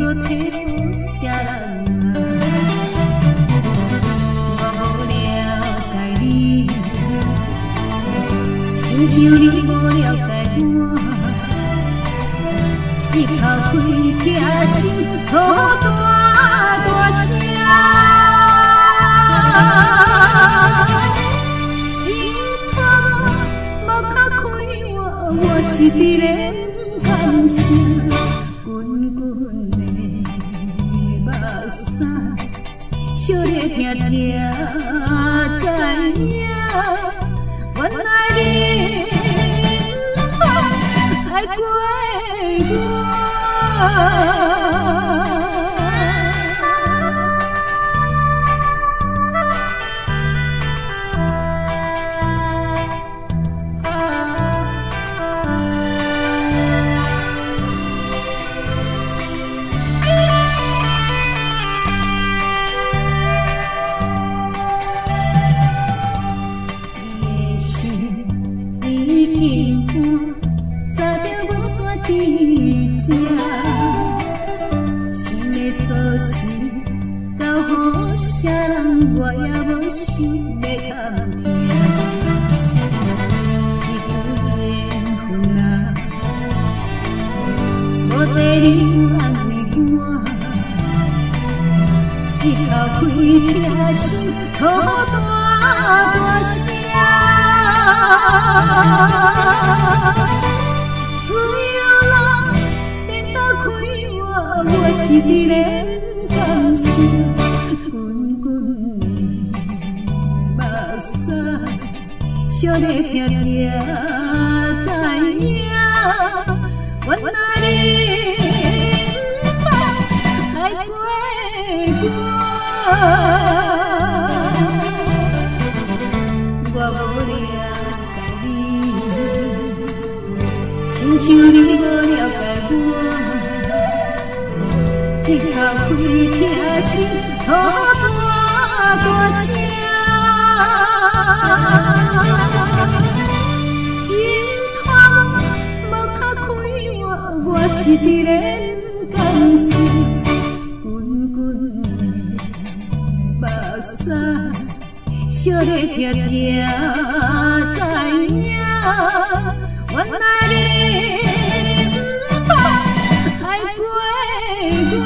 搁体好啥人啊？我无了解你，亲像你无了解我。一口气疼心吐大大声，情拖无较开我是伫咧感伤。滚滚的目屎，惜咧听才知影，原来你爱过我。心的锁匙交予啥人，我也无心要探听。一句缘分啊，无地理安慰我，一口气疼心吐大大声。我是伫咧感伤，滚滚的目屎，惜咧听才知影，原来你爱过我无了解你，亲像你无了解我。一口气疼心吐大大声，情拖无较开我是伫咧感伤。滚滚的目屎，惜咧听才知影，原来你爱过我。